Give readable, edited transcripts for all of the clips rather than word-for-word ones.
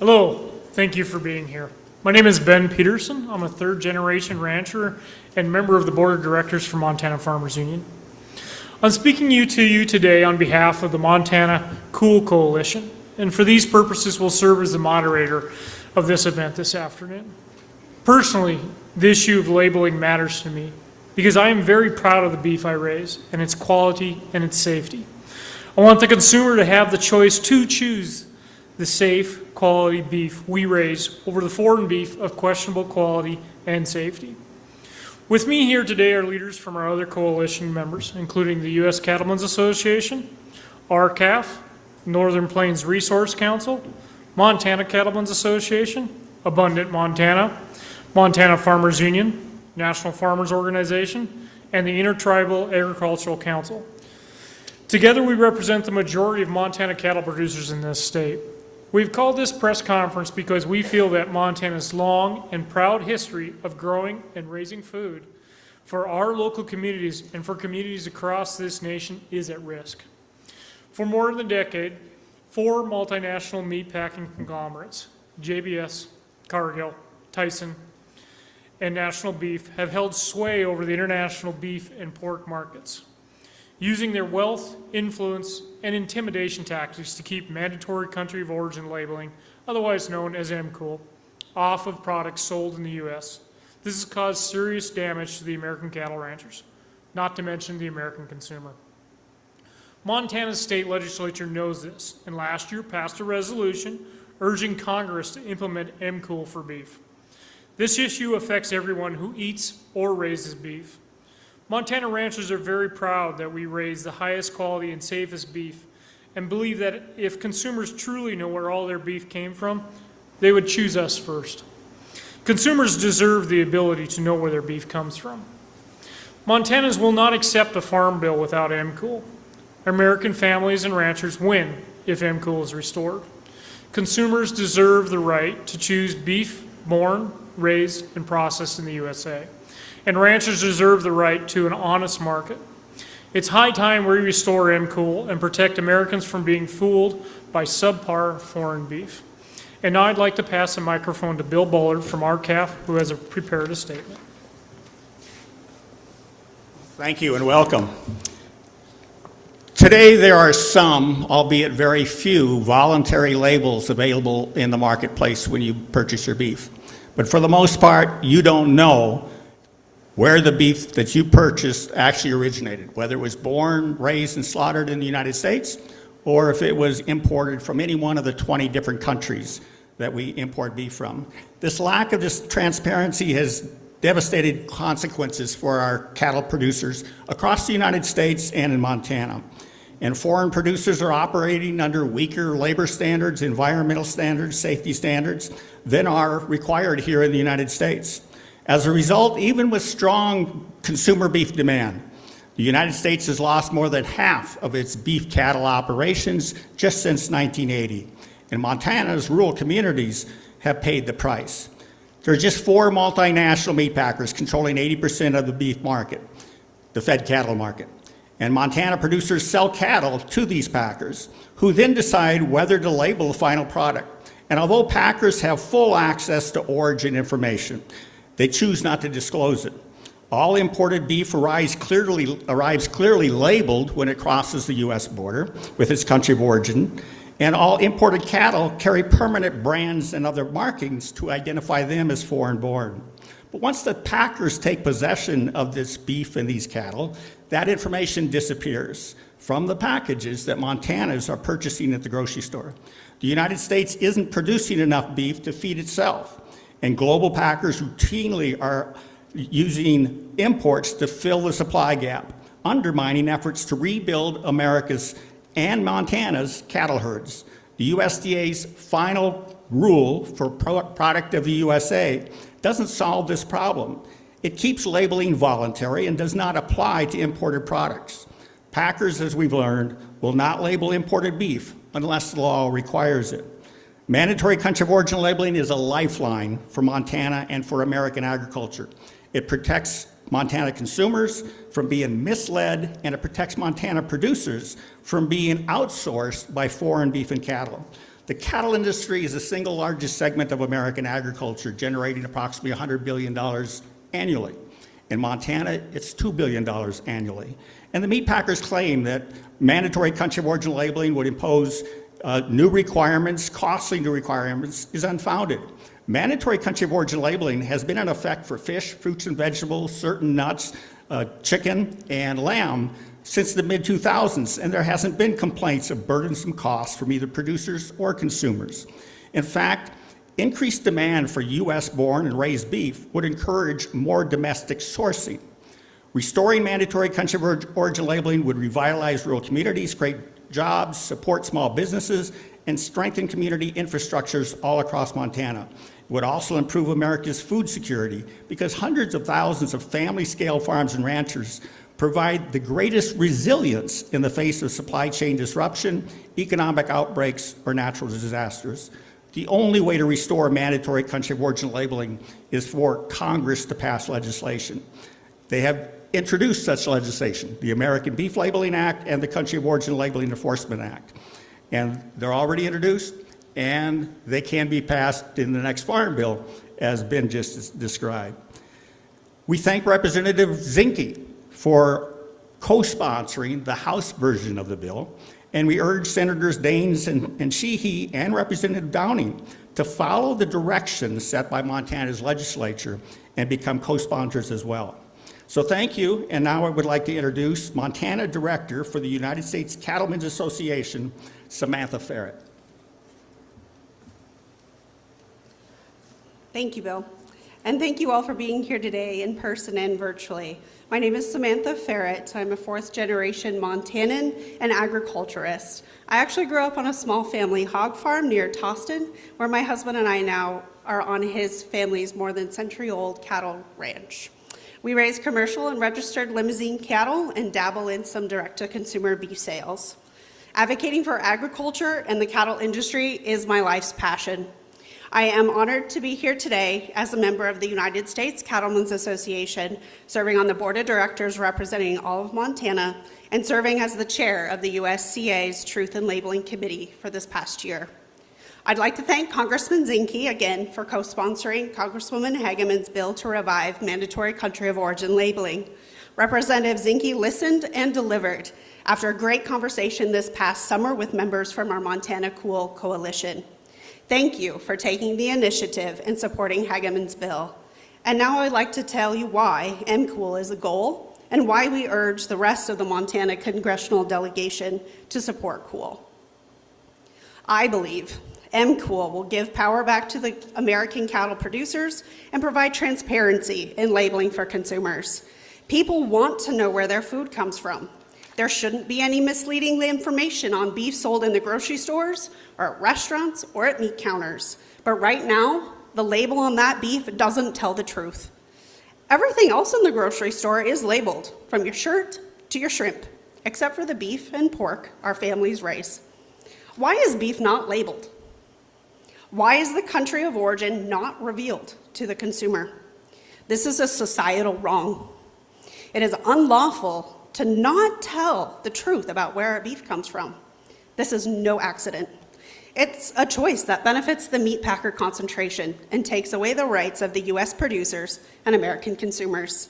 Hello, thank you for being here. My name is Ben Peterson. I'm a third-generation rancher and member of the board of directors for Montana Farmers Union. I'm speaking to you today on behalf of the Montana Cool Coalition, and for these purposes will serve as the moderator of this event this afternoon. Personally, the issue of labeling matters to me because I am very proud of the beef I raise and its quality and its safety. I want the consumer to have the choice to choose the safe, quality beef we raise over the foreign beef of questionable quality and safety. With me here today are leaders from our other coalition members, including the U.S. Cattlemen's Association, RCAF, Northern Plains Resource Council, Montana Cattlemen's Association, Abundant Montana, Montana Farmers Union, National Farmers Organization, and the Intertribal Agricultural Council. Together we represent the majority of Montana cattle producers in this state. We've called this press conference because we feel that Montana's long and proud history of growing and raising food for our local communities and for communities across this nation is at risk. For more than a decade, 4 multinational meatpacking conglomerates, JBS, Cargill, Tyson, and National Beef, have held sway over the international beef and pork markets, using their wealth, influence, and intimidation tactics to keep mandatory country of origin labeling, otherwise known as MCOOL, off of products sold in the U.S. This has caused serious damage to the American cattle ranchers, not to mention the American consumer. Montana's state legislature knows this, and last year passed a resolution urging Congress to implement MCOOL for beef. This issue affects everyone who eats or raises beef. Montana ranchers are very proud that we raise the highest quality and safest beef and believe that if consumers truly know where all their beef came from, they would choose us first. Consumers deserve the ability to know where their beef comes from. Montanans will not accept a farm bill without MCOOL. American families and ranchers win if MCOOL is restored. Consumers deserve the right to choose beef born, raised, and processed in the USA. And ranchers deserve the right to an honest market. It's high time we restore MCOOL and protect Americans from being fooled by subpar foreign beef. And now I'd like to pass the microphone to Bill Bullard from RCAF, who has prepared a statement. Thank you and welcome. Today there are some, albeit very few, voluntary labels available in the marketplace when you purchase your beef. But for the most part, you don't know where the beef that you purchased actually originated, whether it was born, raised, and slaughtered in the United States, or if it was imported from any one of the 20 different countries that we import beef from. This lack of this transparency has devastated consequences for our cattle producers across the United States and in Montana. And foreign producers are operating under weaker labor standards, environmental standards, safety standards than are required here in the United States. As a result, even with strong consumer beef demand, the United States has lost more than half of its beef cattle operations just since 1980. And Montana's rural communities have paid the price. There are just 4 multinational meat packers controlling 80% of the beef market, the fed cattle market. And Montana producers sell cattle to these packers, who then decide whether to label the final product. And although packers have full access to origin information, they choose not to disclose it. All imported beef arrives clearly labeled when it crosses the U.S. border with its country of origin, and all imported cattle carry permanent brands and other markings to identify them as foreign-born. But once the packers take possession of this beef and these cattle, that information disappears from the packages that Montanans are purchasing at the grocery store. The United States isn't producing enough beef to feed itself, and global packers routinely are using imports to fill the supply gap, undermining efforts to rebuild America's and Montana's cattle herds. The USDA's final rule for product of the USA doesn't solve this problem. It keeps labeling voluntary and does not apply to imported products. Packers, as we've learned, will not label imported beef unless the law requires it. Mandatory country of origin labeling is a lifeline for Montana and for American agriculture. It protects Montana consumers from being misled, and it protects Montana producers from being outsourced by foreign beef and cattle. The cattle industry is the single largest segment of American agriculture, generating approximately $100 billion annually. In Montana, it's $2 billion annually. And the meat packers claim that mandatory country of origin labeling would impose new requirements, costly new requirements, is unfounded. Mandatory country of origin labeling has been in effect for fish, fruits and vegetables, certain nuts, chicken, and lamb since the mid-2000s, and there hasn't been complaints of burdensome costs from either producers or consumers. In fact, increased demand for U.S.-born and raised beef would encourage more domestic sourcing. Restoring mandatory country of origin labeling would revitalize rural communities, create jobs, support small businesses, and strengthen community infrastructures all across Montana. It would also improve America's food security because hundreds of thousands of family-scale farms and ranchers provide the greatest resilience in the face of supply chain disruption, economic outbreaks, or natural disasters. The only way to restore mandatory country of origin labeling is for Congress to pass legislation. They have introduced such legislation, the American Beef Labeling Act and the Country of Origin Labeling Enforcement Act. And they're already introduced, and they can be passed in the next Farm Bill, as Ben just described. We thank Representative Zinke for co-sponsoring the House version of the bill, and we urge Senators Daines and Sheehy and Representative Downing to follow the directions set by Montana's legislature and become co-sponsors as well. So thank you, and now I would like to introduce Montana Director for the United States Cattlemen's Association, Samantha Ferret. Thank you, Bill. And thank you all for being here today in person and virtually. My name is Samantha Ferret. I'm a fourth-generation Montanan and agriculturist. I actually grew up on a small family hog farm near Toston, where my husband and I now are on his family's more than century-old cattle ranch. We raise commercial and registered limousine cattle and dabble in some direct-to-consumer beef sales. Advocating for agriculture and the cattle industry is my life's passion. I am honored to be here today as a member of the United States Cattlemen's Association, serving on the board of directors representing all of Montana and serving as the chair of the USCA's Truth in Labeling Committee for this past year. I'd like to thank Congressman Zinke again for co-sponsoring Congresswoman Hageman's bill to revive mandatory country of origin labeling. Representative Zinke listened and delivered after a great conversation this past summer with members from our Montana Cool Coalition. Thank you for taking the initiative and supporting Hageman's bill. And now I'd like to tell you why MCOOL is a goal and why we urge the rest of the Montana congressional delegation to support COOL. I believe MCOOL will give power back to the American cattle producers and provide transparency in labeling for consumers. People want to know where their food comes from. There shouldn't be any misleading information on beef sold in the grocery stores or at restaurants or at meat counters. But right now, the label on that beef doesn't tell the truth. Everything else in the grocery store is labeled, from your shirt to your shrimp, except for the beef and pork our families raise. Why is beef not labeled? Why is the country of origin not revealed to the consumer? This is a societal wrong. It is unlawful to not tell the truth about where our beef comes from. This is no accident. It's a choice that benefits the meat packer concentration and takes away the rights of the U.S. producers and American consumers.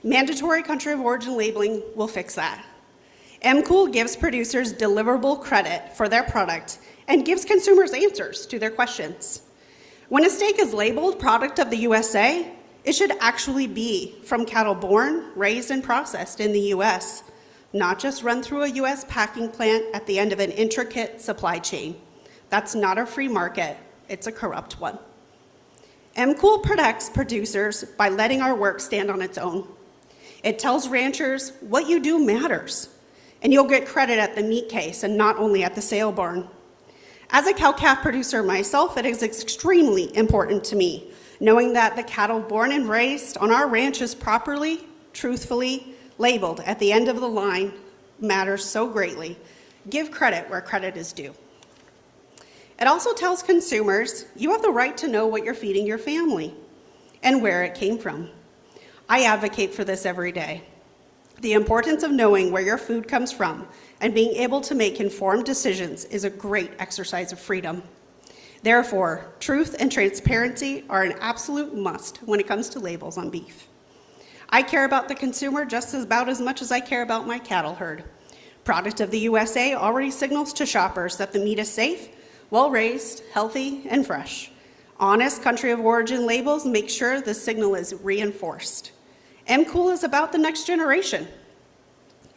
Mandatory country of origin labeling will fix that. MCOOL gives producers deliverable credit for their product and gives consumers answers to their questions. When a steak is labeled product of the USA, it should actually be from cattle born, raised, and processed in the U.S., not just run through a U.S. packing plant at the end of an intricate supply chain. That's not a free market, it's a corrupt one. MCOOL protects producers by letting our work stand on its own. It tells ranchers what you do matters, and you'll get credit at the meat case and not only at the sale barn. As a cow-calf producer myself, it is extremely important to me knowing that the cattle born and raised on our ranch is properly, truthfully labeled at the end of the line matters so greatly. Give credit where credit is due. It also tells consumers you have the right to know what you're feeding your family and where it came from. I advocate for this every day. The importance of knowing where your food comes from and being able to make informed decisions is a great exercise of freedom. Therefore, truth and transparency are an absolute must when it comes to labels on beef. I care about the consumer just about as much as I care about my cattle herd. Product of the USA already signals to shoppers that the meat is safe, well-raised, healthy, and fresh. Honest country of origin labels make sure the signal is reinforced. MCOOL is about the next generation.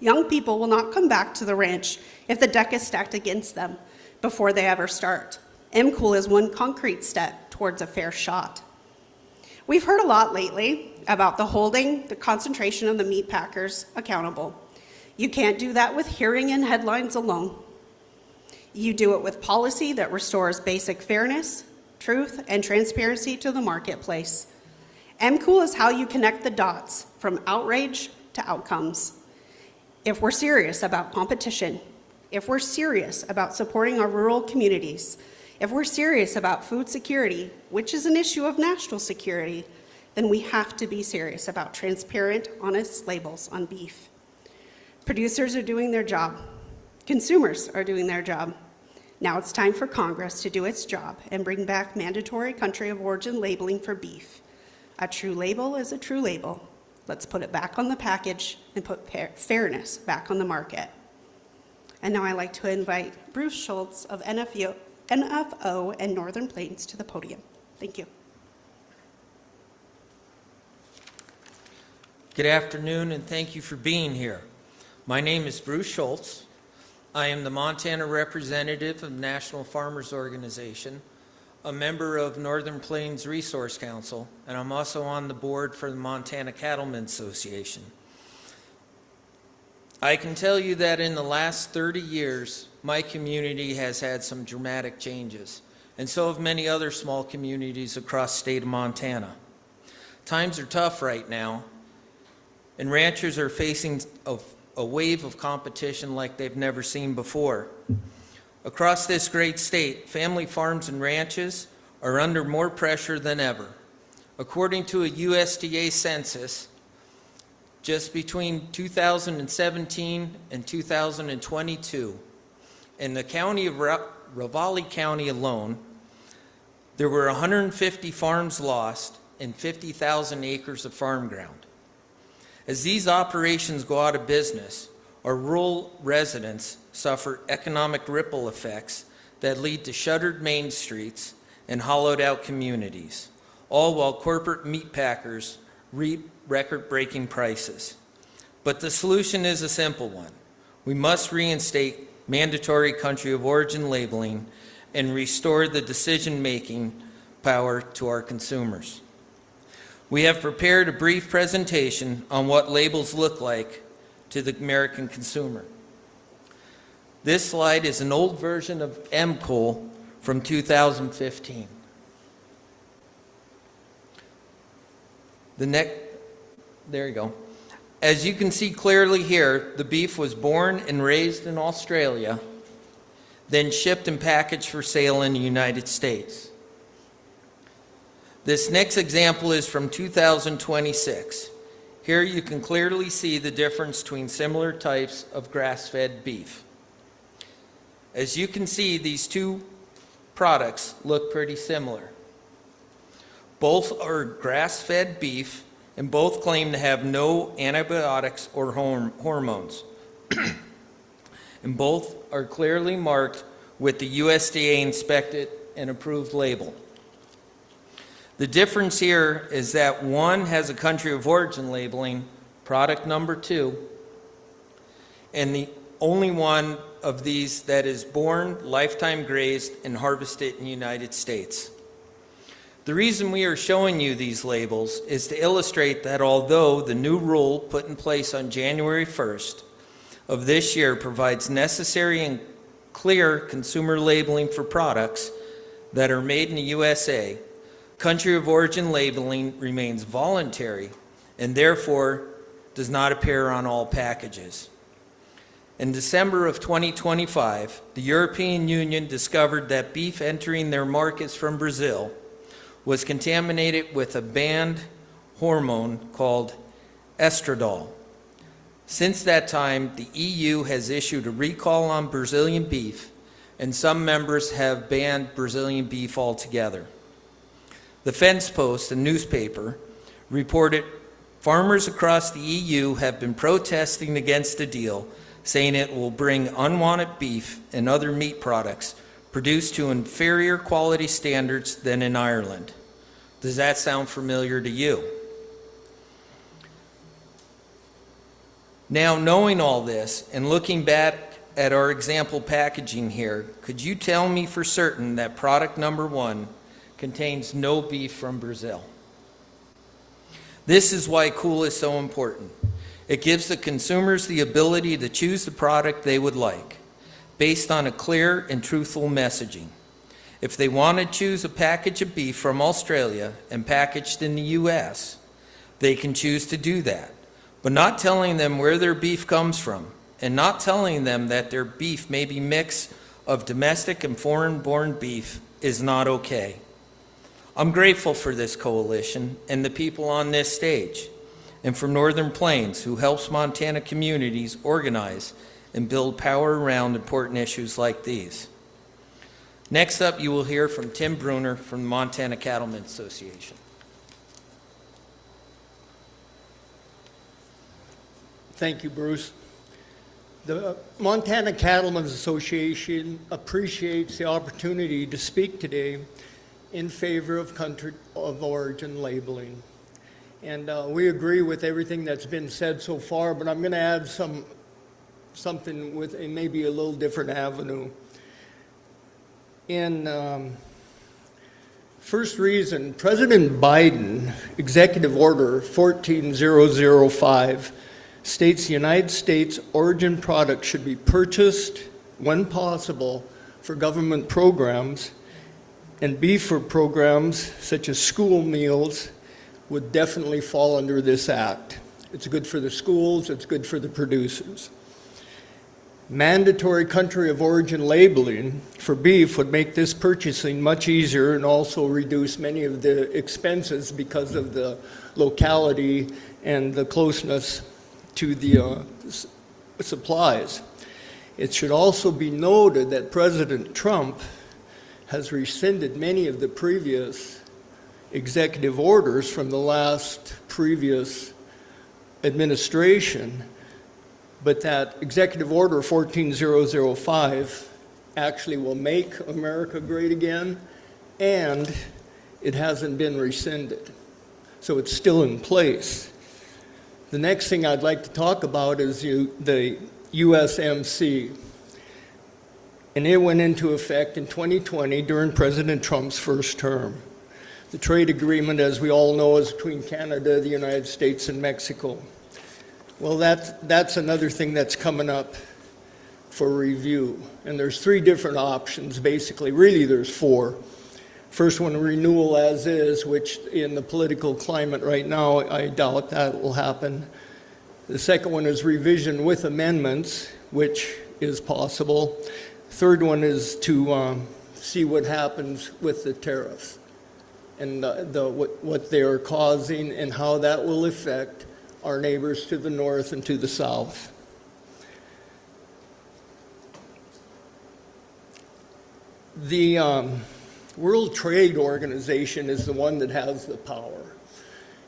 Young people will not come back to the ranch if the deck is stacked against them before they ever start. MCOOL is one concrete step towards a fair shot. We've heard a lot lately about holding the concentration of the meat packers accountable. You can't do that with hearing and headlines alone. You do it with policy that restores basic fairness, truth, and transparency to the marketplace. MCOOL is how you connect the dots from outrage to outcomes. If we're serious about competition, if we're serious about supporting our rural communities, if we're serious about food security, which is an issue of national security, then we have to be serious about transparent, honest labels on beef. Producers are doing their job. Consumers are doing their job. Now it's time for Congress to do its job and bring back mandatory country of origin labeling for beef. A true label is a true label. Let's put it back on the package and put fairness back on the market. And now I'd like to invite Bruce Schultz of NFO and Northern Plains to the podium. Thank you. Good afternoon, and thank you for being here. My name is Bruce Schultz. I am the Montana representative of the National Farmers Organization, a member of Northern Plains Resource Council, and I'm also on the board for the Montana Cattlemen Association. I can tell you that in the last 30 years, my community has had some dramatic changes, and so have many other small communities across the state of Montana. Times are tough right now, and ranchers are facing a wave of competition like they've never seen before. Across this great state, family farms and ranches are under more pressure than ever. According to a USDA census, just between 2017 and 2022, in the county of Ravalli County alone, there were 150 farms lost and 50,000 acres of farm ground. As these operations go out of business, our rural residents suffer economic ripple effects that lead to shuttered main streets and hollowed out communities, all while corporate meat packers reap record-breaking prices. But the solution is a simple one. We must reinstate mandatory country of origin labeling and restore the decision-making power to our consumers. We have prepared a brief presentation on what labels look like to the American consumer. This slide is an old version of MCOOL from 2015. There you go. As you can see clearly here, the beef was born and raised in Australia, then shipped and packaged for sale in the United States. This next example is from 2026. Here you can clearly see the difference between similar types of grass-fed beef. As you can see, these two products look pretty similar. Both are grass-fed beef, and both claim to have no antibiotics or hormones. And both are clearly marked with the USDA inspected and approved label. The difference here is that one has a country of origin labeling, product number 2, and the only one of these that is born, lifetime grazed, and harvested in the United States. The reason we are showing you these labels is to illustrate that although the new rule put in place on January 1st of this year provides necessary and clear consumer labeling for products that are made in the USA, country of origin labeling remains voluntary and therefore does not appear on all packages. In December of 2025, the European Union discovered that beef entering their markets from Brazil was contaminated with a banned hormone called estradiol. Since that time, the EU has issued a recall on Brazilian beef, and some members have banned Brazilian beef altogether. The Fence Post, a newspaper, reported farmers across the EU have been protesting against the deal, saying it will bring unwanted beef and other meat products produced to inferior quality standards than in Ireland. Does that sound familiar to you? Now, knowing all this and looking back at our example packaging here, could you tell me for certain that product number 1 contains no beef from Brazil? This is why COOL is so important. It gives the consumers the ability to choose the product they would like, based on a clear and truthful messaging. If they want to choose a package of beef from Australia and packaged in the US, they can choose to do that. But not telling them where their beef comes from, and not telling them that their beef may be a mix of domestic and foreign-born beef is not okay. I'm grateful for this coalition and the people on this stage, and for Northern Plains, who helps Montana communities organize and build power around important issues like these. Next up, you will hear from Tim Bruner from the Montana Cattlemen Association. Thank you, Bruce. The Montana Cattlemen's Association appreciates the opportunity to speak today in favor of country of origin labeling. And we agree with everything that's been said so far, but I'm going to add something with a maybe a little different avenue. In first reason, President Biden, Executive Order 14005, states the United States origin products should be purchased, when possible, for government programs, and beef for programs such as school meals would definitely fall under this act. It's good for the schools, it's good for the producers. Mandatory country of origin labeling for beef would make this purchasing much easier and also reduce many of the expenses because of the locality and the closeness to the supplies. It should also be noted that President Trump has rescinded many of the previous executive orders from the last previous administration, but that Executive Order 14005 actually will make America great again, and it hasn't been rescinded. So it's still in place. The next thing I'd like to talk about is the USMC. And it went into effect in 2020 during President Trump's first term. The trade agreement, as we all know, is between Canada, the United States, and Mexico. Well, that's another thing that's coming up for review. And there's 3 different options, basically. Really, there's 4. First one, renewal as is, which in the political climate right now, I doubt that will happen. The second one is revision with amendments, which is possible. Third one is to see what happens with the tariffs and what they are causing and how that will affect our neighbors to the north and to the south. The World Trade Organization is the one that has the power,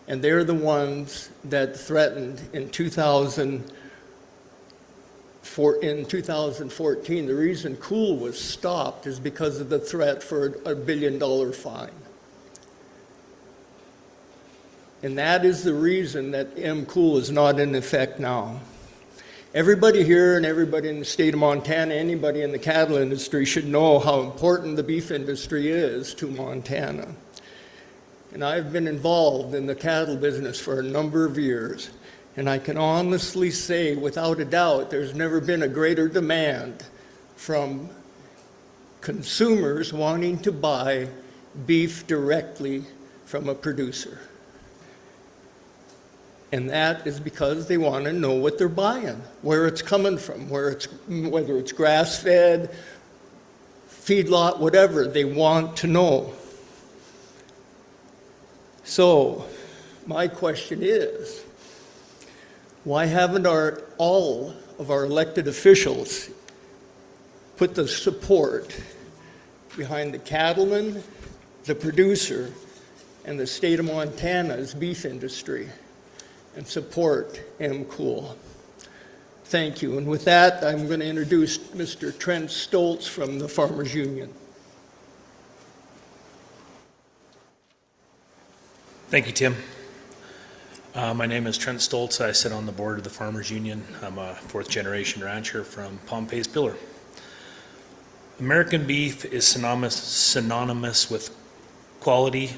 and they're the ones that threatened in 2014. The reason COOL was stopped is because of the threat for a $1 billion fine. And that is the reason that COOL is not in effect now. Everybody here and everybody in the state of Montana, anybody in the cattle industry should know how important the beef industry is to Montana. And I've been involved in the cattle business for a number of years, and I can honestly say, without a doubt, there's never been a greater demand from consumers wanting to buy beef directly from a producer. And that is because they want to know what they're buying, where it's coming from, whether it's grass-fed, feedlot, whatever, they want to know. So my question is, Why haven't all of our elected officials put the support behind the cattlemen, the producer, and the state of Montana's beef industry and support MCool? Thank you. And with that, I'm going to introduce Mr. Trent Stoltz from the Farmers Union. Thank you, Tim. My name is Trent Stoltz. I sit on the board of the Farmers Union. I'm a fourth-generation rancher from Pompey's Pillar. American beef is synonymous with quality,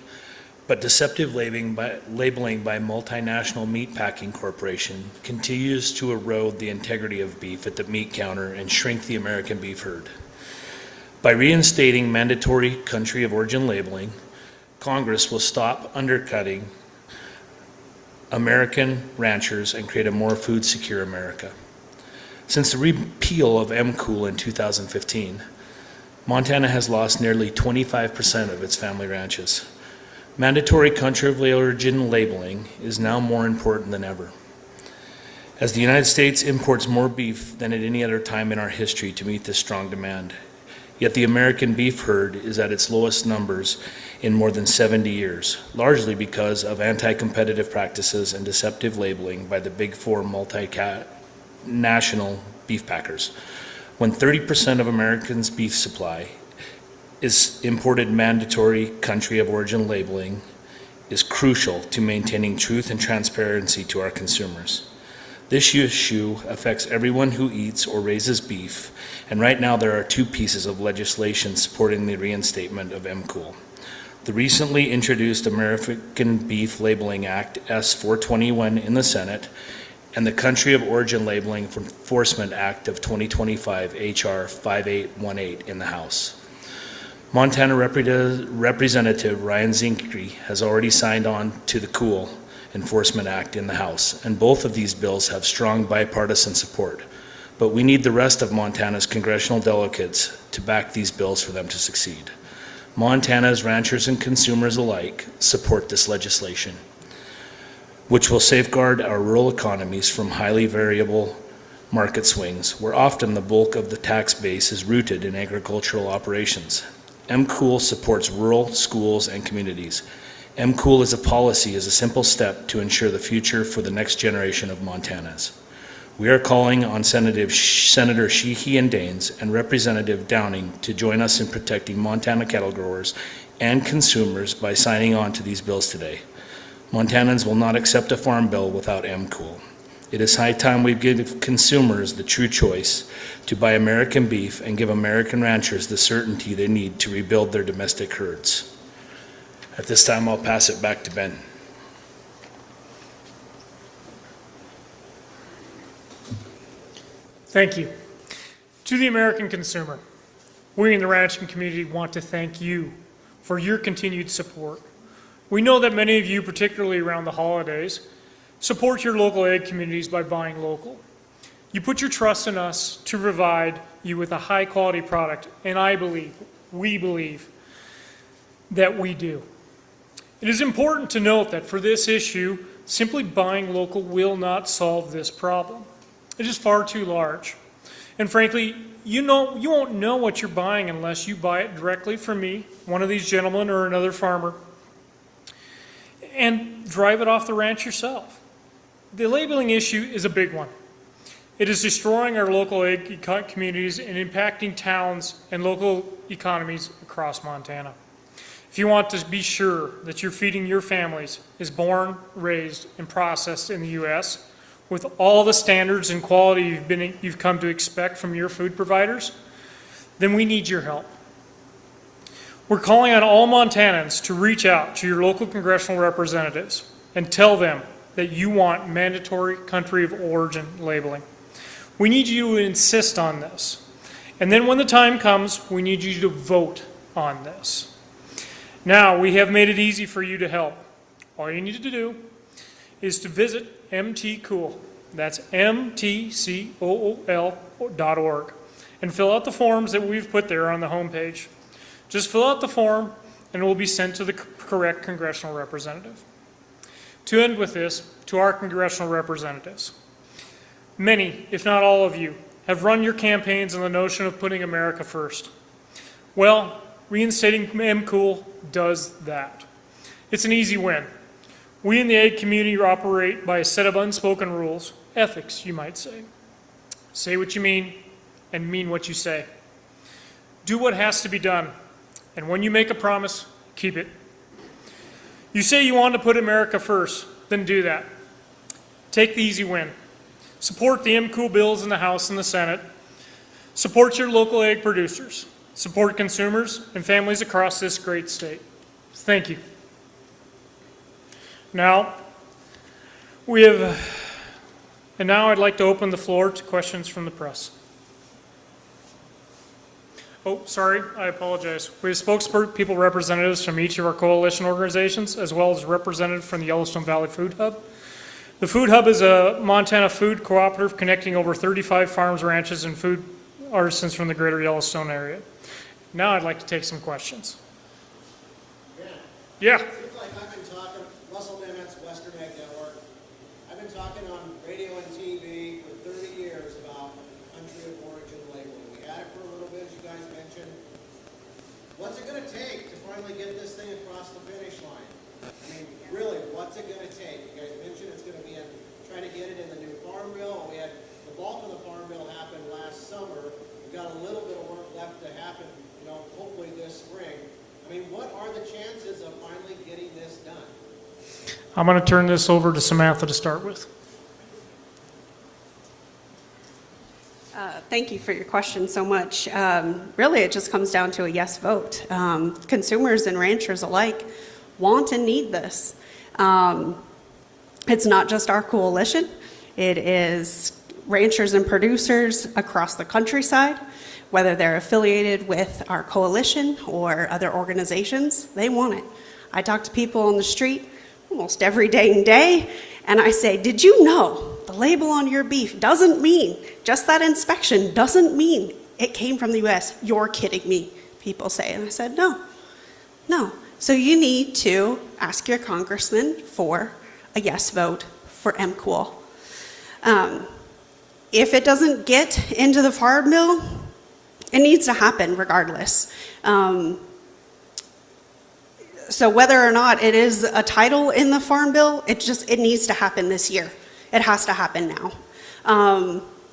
but deceptive labeling by multinational meat packing corporation continues to erode the integrity of beef at the meat counter and shrink the American beef herd. By reinstating mandatory country of origin labeling, Congress will stop undercutting American ranchers and create a more food secure America. Since the repeal of MCool in 2015, Montana has lost nearly 25% of its family ranches. Mandatory country of origin labeling is now more important than ever, as the United States imports more beef than at any other time in our history to meet this strong demand. Yet the American beef herd is at its lowest numbers in more than 70 years, largely because of anti-competitive practices and deceptive labeling by the big four multinational beef packers. When 30% of Americans' beef supply is imported, mandatory country of origin labeling is crucial to maintaining truth and transparency to our consumers. This issue affects everyone who eats or raises beef, and right now there are two pieces of legislation supporting the reinstatement of MCool. The recently introduced American Beef Labeling Act, S-421 in the Senate, and the Country of Origin Labeling Enforcement Act of 2025, H.R. 5818 in the House. Montana Representative Ryan Zinke has already signed on to the COOL Enforcement Act in the House, and both of these bills have strong bipartisan support. But we need the rest of Montana's congressional delegates to back these bills for them to succeed. Montana's ranchers and consumers alike support this legislation, which will safeguard our rural economies from highly variable market swings, where often the bulk of the tax base is rooted in agricultural operations. MCool supports rural schools and communities. MCool as a policy is a simple step to ensure the future for the next generation of Montanans. We are calling on Senator Sheehy and Daines and Representative Downing to join us in protecting Montana cattle growers and consumers by signing on to these bills today. Montanans will not accept a farm bill without MCool. It is high time we give consumers the true choice to buy American beef and give American ranchers the certainty they need to rebuild their domestic herds. At this time, I'll pass it back to Ben. Thank you. To the American consumer, we in the ranching community want to thank you for your continued support. We know that many of you, particularly around the holidays, support your local ag communities by buying local. You put your trust in us to provide you with a high quality product, and we believe that we do. It is important to note that for this issue, simply buying local will not solve this problem. It is far too large. And frankly, you won't know what you're buying unless you buy it directly from me, one of these gentlemen, or another farmer, and drive it off the ranch yourself. The labeling issue is a big one. It is destroying our local ag communities and impacting towns and local economies across Montana. If you want to be sure that you're feeding your families is born, raised, and processed in the U.S., with all the standards and quality you've come to expect from your food providers, then we need your help. We're calling on all Montanans to reach out to your local congressional representatives and tell them that you want mandatory country of origin labeling. We need you to insist on this. And then when the time comes, we need you to vote on this. Now, we have made it easy for you to help. All you need to do is to visit MTCool, that's MTCOOL.org, and fill out the forms that we've put there on the homepage. Just fill out the form and it will be sent to the correct congressional representative. To end with this, to our congressional representatives, Many, if not all of you, have run your campaigns on the notion of putting America first. Well, reinstating MCOOL does that. It's an easy win. We in the ag community operate by a set of unspoken rules, ethics, you might say. Say what you mean and mean what you say. Do what has to be done, and when you make a promise, keep it. You say you want to put America first, then do that. Take the easy win. Support the MCOOL bills in the House and the Senate. Support your local ag producers. Support consumers and families across this great state. Thank you. Now I'd like to open the floor to questions from the press. Oh, sorry, I apologize. We have spokespeople representatives from each of our coalition organizations, as well as representatives from the Yellowstone Valley Food Hub. The Food Hub is a Montana food cooperative connecting over 35 farms, ranches, and food artisans from the greater Yellowstone area. Now I'd like to take some questions. Yeah. Seems like I've been talking, Russell Nimitz, Western Ag Network. I've been talking on radio and TV for 30 years about country of origin labeling. We had it for a little bit, as you guys mentioned. What's it going to take to finally get this thing across the finish line? I mean, really, what's it going to take? You guys mentioned it's going to be in trying to get it in the new farm bill. We had the bulk of the farm bill happen last summer. We've got a little bit of work left to happen, hopefully this spring. I mean, what are the chances of finally getting this done? I'm going to turn this over to Samantha to start with. Thank you for your question so much. Really, it just comes down to a yes vote. Consumers and ranchers alike want and need this. It's not just our coalition. It is ranchers and producers across the countryside, whether they're affiliated with our coalition or other organizations. They want it. I talk to people on the street almost every day, and I say, did you know the label on your beef doesn't mean, just that inspection doesn't mean it came from the U.S. You're kidding me, people say. And I said, no. So you need to ask your congressman for a yes vote for MCOOL. If it doesn't get into the farm bill, it needs to happen regardless. So whether or not it is a title in the farm bill, it needs to happen this year. It has to happen now.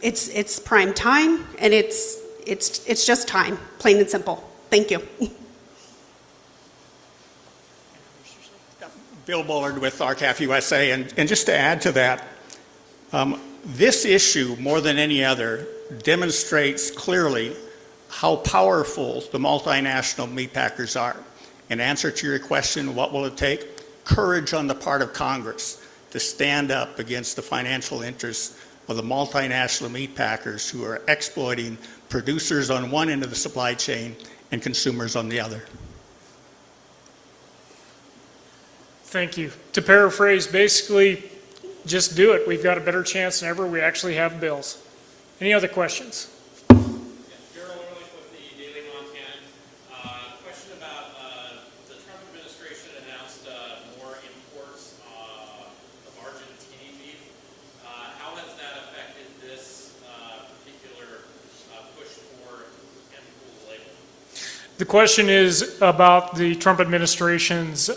It's prime time, and it's just time, plain and simple. Thank you. Bill Bullard with RCAF USA, and just to add to that, this issue, more than any other, demonstrates clearly how powerful the multinational meat packers are. In answer to your question, what will it take? Courage on the part of Congress to stand up against the financial interests of the multinational meat packers who are exploiting producers on one end of the supply chain and consumers on the other. Thank you. To paraphrase, basically, just do it. We've got a better chance than ever. We actually have bills. Any other questions? The question is about the Trump administration's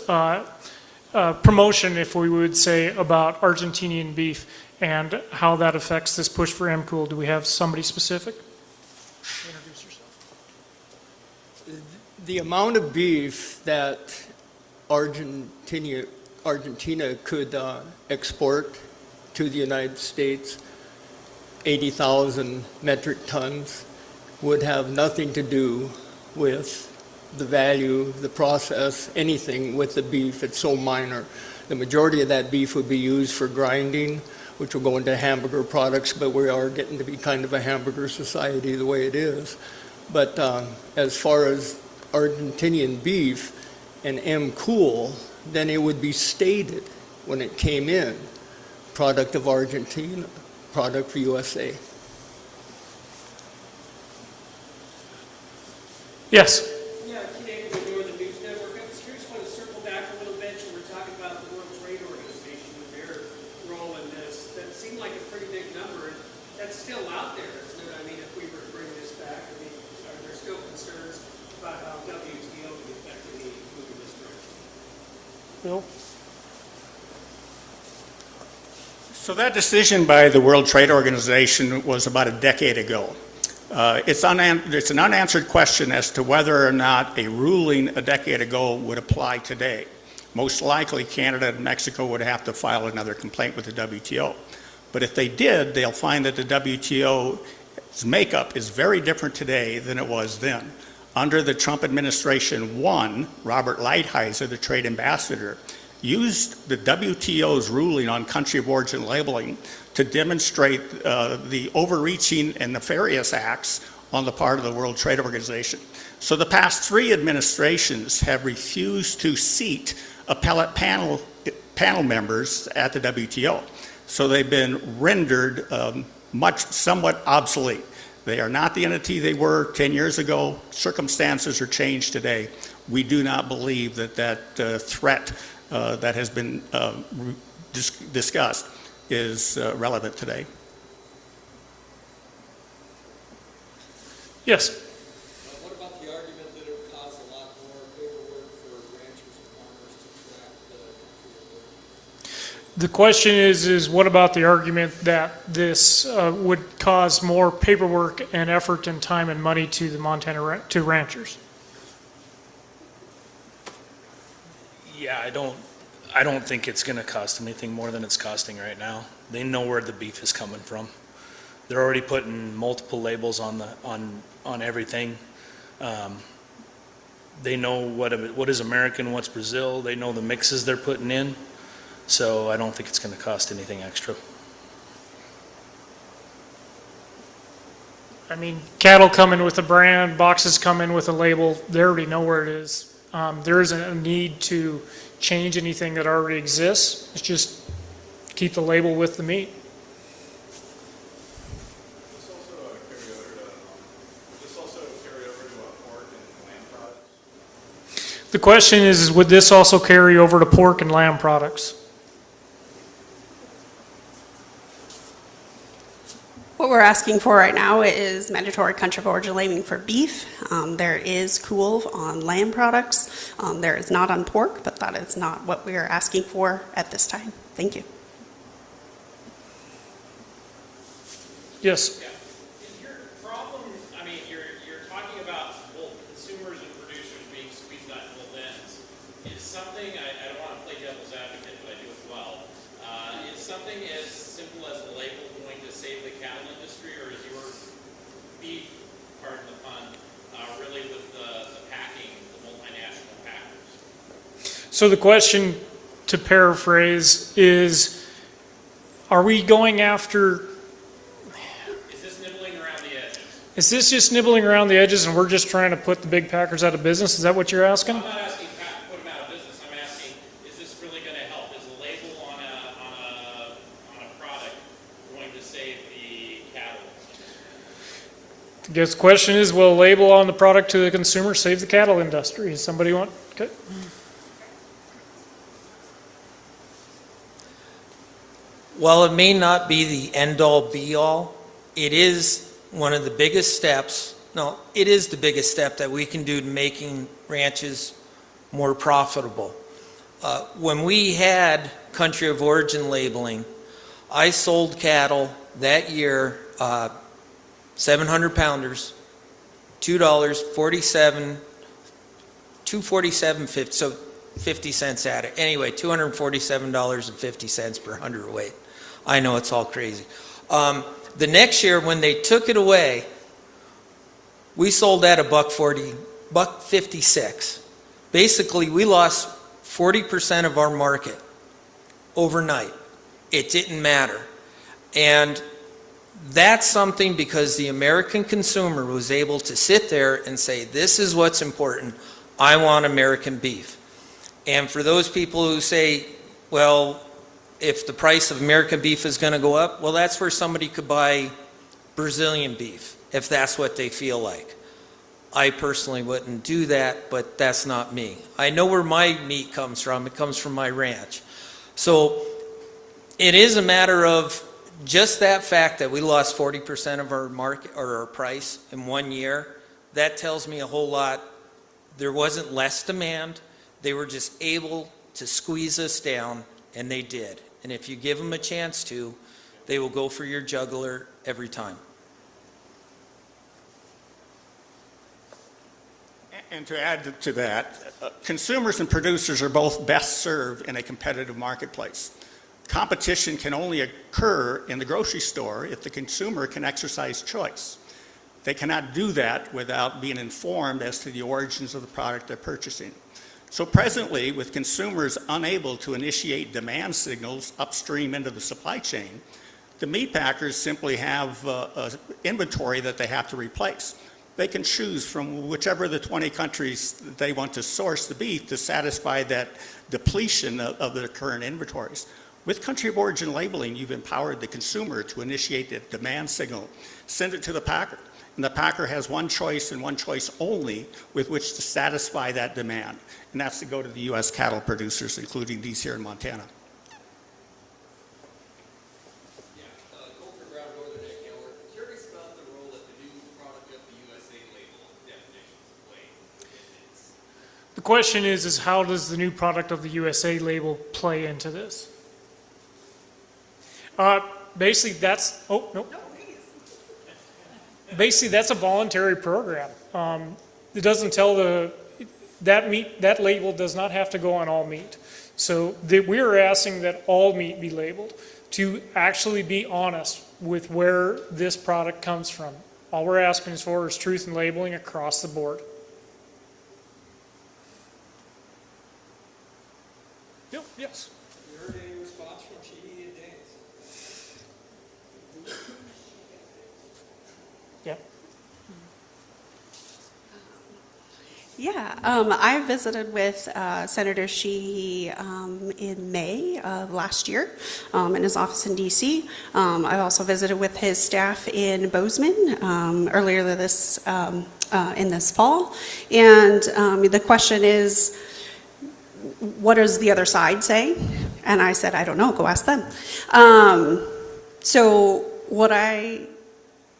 promotion, if we would say, about Argentinian beef and how that affects this push for MCOOL. Do we have somebody specific? Introduce yourself. The amount of beef that Argentina could export to the United States, 80,000 metric tons, would have nothing to do with the value, the process, anything with the beef. It's so minor. The majority of that beef would be used for grinding, which will go into hamburger products, but we are getting to be kind of a hamburger society the way it is. But as far as Argentinian beef and MCOOL, then it would be stated when it came in, product of Argentina, product for USA. Yes. Yeah, Keenan with Northern News Network. I was curious, want to circle back a little bit. You were talking about the World Trade Organization and their role in this. That seemed like a pretty big number. still out there, isn't it? I mean, if we were to bring this back, I mean, are there still concerns about how WTO would affect any move in this direction? Bill? So that decision by the World Trade Organization was about a decade ago. It's an unanswered question as to whether or not a ruling a decade ago would apply today. Most likely, Canada and Mexico would have to file another complaint with the WTO. But if they did, they'll find that the WTO's makeup is very different today than it was then. Under the Trump administration, Robert Lighthizer, the trade ambassador, used the WTO's ruling on country of origin labeling to demonstrate the overreaching and nefarious acts on the part of the World Trade Organization. So the past 3 administrations have refused to seat appellate panel members at the WTO. So they've been rendered somewhat obsolete. They are not the entity they were 10 years ago. Circumstances are changed today. We do not believe that threat that has been discussed is relevant today. Yes? What about the argument that it would cause a lot more paperwork for ranchers and farmers to track the country of origin? The question is what about the argument that this would cause more paperwork and effort and time and money to the to ranchers? Yeah, I don't think it's going to cost anything more than it's costing right now. They know where the beef is coming from. They're already putting multiple labels on everything. They know what is American, what's Brazil. They know the mixes they're putting in. So I don't think it's going to cost anything extra. I mean, cattle come in with a brand, boxes come in with a label. They already know where it is. There isn't a need to change anything that already exists. It's just keep the label with the meat. The question is would this also carry over to pork and lamb products? What we're asking for right now is mandatory country of origin labeling for beef. There is cool on lamb products. There is not on pork, but that is not what we are asking for at this time. Thank you. Yes. Yeah. Is your problem, I mean, you're talking about both consumers and producers being squeezed on both ends. Is something, I don't want to play devil's advocate, but I do as well. Is something as simple as a label going to save the cattle industry, or is your beef, pardon the pun, really with the packing, the multinational packers? So the question, to paraphrase, is are we going after... Is this nibbling around the edges? Is this just nibbling around the edges and we're just trying to put the big packers out of business? Is that what you're asking? I'm not asking put them out of business. I'm asking, is this really going to help? Is a label on a product going to save the cattle? I guess the question is, will a label on the product to the consumer save the cattle industry? Does somebody want... Okay. While it may not be the end-all, be-all, it is one of the biggest steps. No, it is the biggest step that we can do to making ranches more profitable. When we had country of origin labeling, I sold cattle that year, 700 pounders, $2.47, $247.50, so 50 cents at it. Anyway, $247.50 per hundredweight. I know it's all crazy. The next year, when they took it away, we sold at $1.40, $1.56. Basically, we lost 40% of our market overnight. It didn't matter. And that's something because the American consumer was able to sit there and say, this is what's important. I want American beef. And for those people who say, well, if the price of American beef is going to go up, well, that's where somebody could buy Brazilian beef, if that's what they feel like. I personally wouldn't do that, but that's not me. I know where my meat comes from. It comes from my ranch. So it is a matter of, Just that fact that we lost 40% of our market or our price in 1 year, that tells me a whole lot. There wasn't less demand. They were just able to squeeze us down, and they did. And if you give them a chance to, they will go for your jugular every time. And to add to that, consumers and producers are both best served in a competitive marketplace. Competition can only occur in the grocery store if the consumer can exercise choice. They cannot do that without being informed as to the origins of the product they're purchasing. So presently, with consumers unable to initiate demand signals upstream into the supply chain, the meat packers simply have inventory that they have to replace. They can choose from whichever of the 20 countries that they want to source the beef to satisfy that depletion of their current inventories. With country of origin labeling, you've empowered the consumer to initiate the demand signal, send it to the packer, and the packer has one choice and one choice only with which to satisfy that demand, and that's to go to the U.S. cattle producers, including these here in Montana. Curious about the role that the new product of the USA label definitions play in this. The question is how does the new product of the USA label play into this? Basically, that's, oh, no. Basically, that's a voluntary program. It doesn't tell that label does not have to go on all meat. So we're asking that all meat be labeled to actually be honest with where this product comes from. All we're asking for is truth in labeling across the board. Yep, yes. You heard any response from Sheehy and Danes? Yeah. Yeah, I visited with Senator Sheehy in May of last year in his office in D.C. I also visited with his staff in Bozeman earlier this in this fall, and the question is, what does the other side say? And I said, I don't know, go ask them. So what I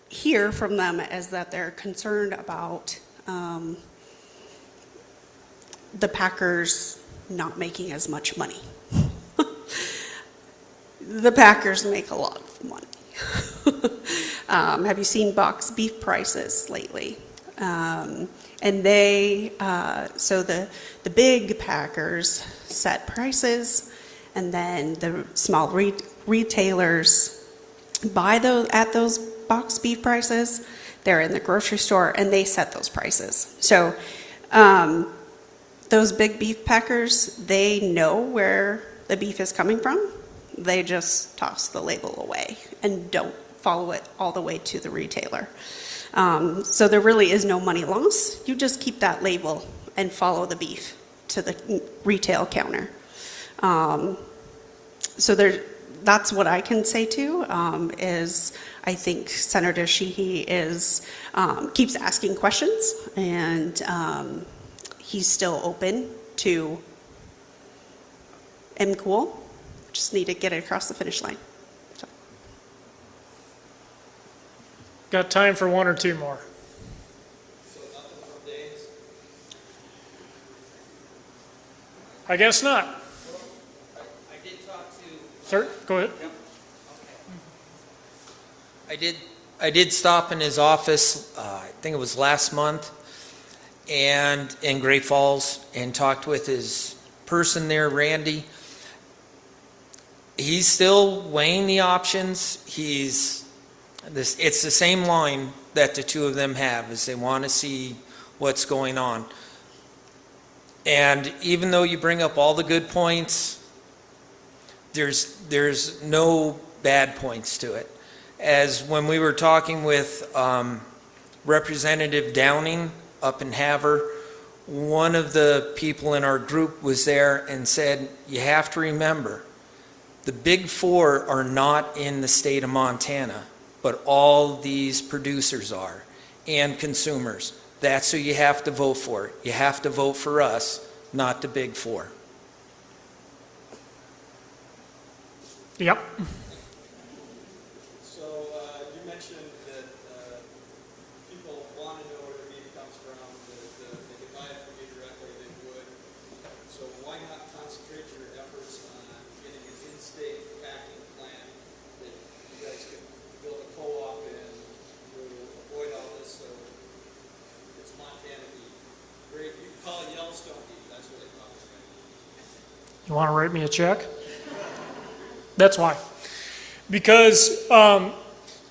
hear from them is that they're concerned about the packers not making as much money. The packers make a lot of money. Have you seen box beef prices lately? And they, so the big packers set prices, and then the small retailers buy those at those box beef prices. They're in the grocery store, and they set those prices. So those big beef packers, they know where the beef is coming from. They just toss the label away and don't follow it all the way to the retailer. So there really is no money loss. You just keep that label and follow the beef to the retail counter. So that's what I can say too, is I think Senator Sheehy keeps asking questions, and he's still open to cool. Just need to get it across the finish line. So. Got time for one or two more. So nothing from Danes? I guess not. I did talk to... Sir, go ahead. Yep. Okay. I did stop in his office, I think it was last month, and in Great Falls, and talked with his person there, Randy. He's still weighing the options. It's the same line that the two of them have, is they want to see what's going on. And even though you bring up all the good points, there's no bad points to it. As when we were talking with Representative Downing up in Havre, one of the people in our group was there and said, you have to remember, the big four are not in the state of Montana, but all these producers are, and consumers. That's who you have to vote for. You have to vote for us, not the big four. Yep. mentioned that people want to know where their beef comes from, that they can buy it from you directly, they would. So why not concentrate your efforts on getting an in-state packing plant that you guys can build a co-op and we'll avoid all this, so it's Montana beef. Great, you can call it Yellowstone beef, that's what they call it. You want to write me a check? That's why. Because,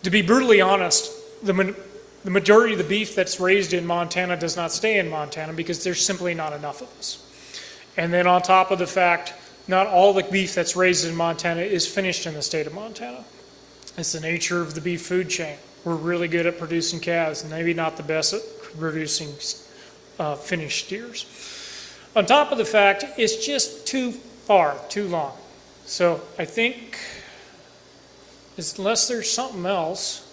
to be brutally honest, the majority of the beef that's raised in Montana does not stay in Montana because there's simply not enough of us. And then on top of the fact, not all the beef that's raised in Montana is finished in the state of Montana. It's the nature of the beef food chain. We're really good at producing calves, maybe not the best at producing finished steers. On top of the fact, it's just too far, too long. So I think, unless there's something else,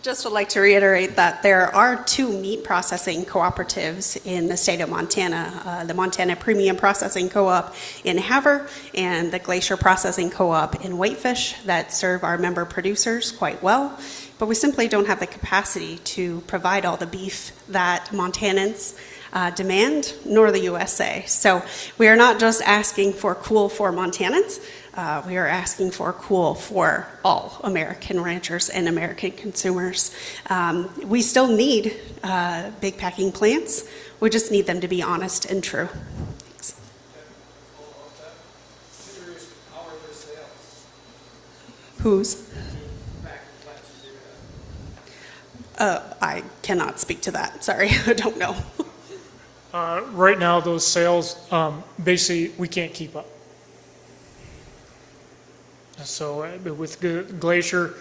Just would like to reiterate that there are 2 meat processing cooperatives in the state of Montana, the Montana Premium Processing Co-op in Havre and the Glacier Processing Co-op in Whitefish that serve our member producers quite well, but we simply don't have the capacity to provide all the beef that Montanans demand, nor the USA. So we are not just asking for cool for Montanans, we are asking for cool for all American ranchers and American consumers. We still need big packing plants. We just need them to be honest and true. Thanks. How are their sales? Whose? Packing plants you do have? I cannot speak to that. Sorry, I don't know. right now, those sales, basically, we can't keep up. So with Glacier,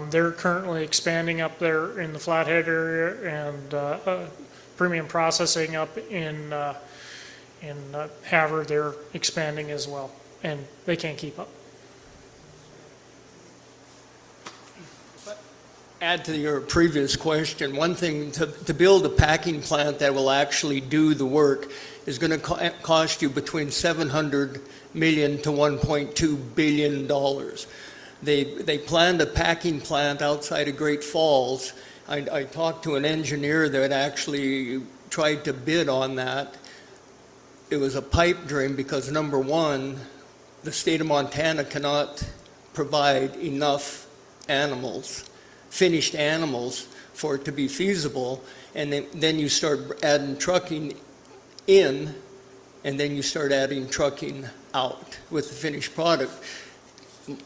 they're currently expanding up there in the Flathead area and premium processing up in Havre, they're expanding as well, and they can't keep up. Add to your previous question, one thing, to build a packing plant that will actually do the work is going to cost you between $700 million to $1.2 billion. They planned a packing plant outside of Great Falls. I talked to an engineer that actually tried to bid on that. It was a pipe dream because, number one, the state of Montana cannot provide enough animals, finished animals, for it to be feasible. And then you start adding trucking in, and then you start adding trucking out with the finished product.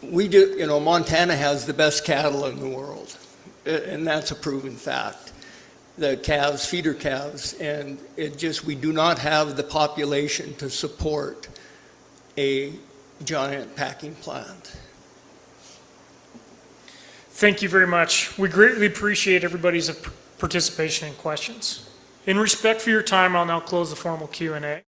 We do, you know, Montana has the best cattle in the world, and that's a proven fact. The calves, feeder calves, and we do not have the population to support a giant packing plant. Thank you very much. We greatly appreciate everybody's participation and questions. In respect for your time, I'll now close the formal Q&A.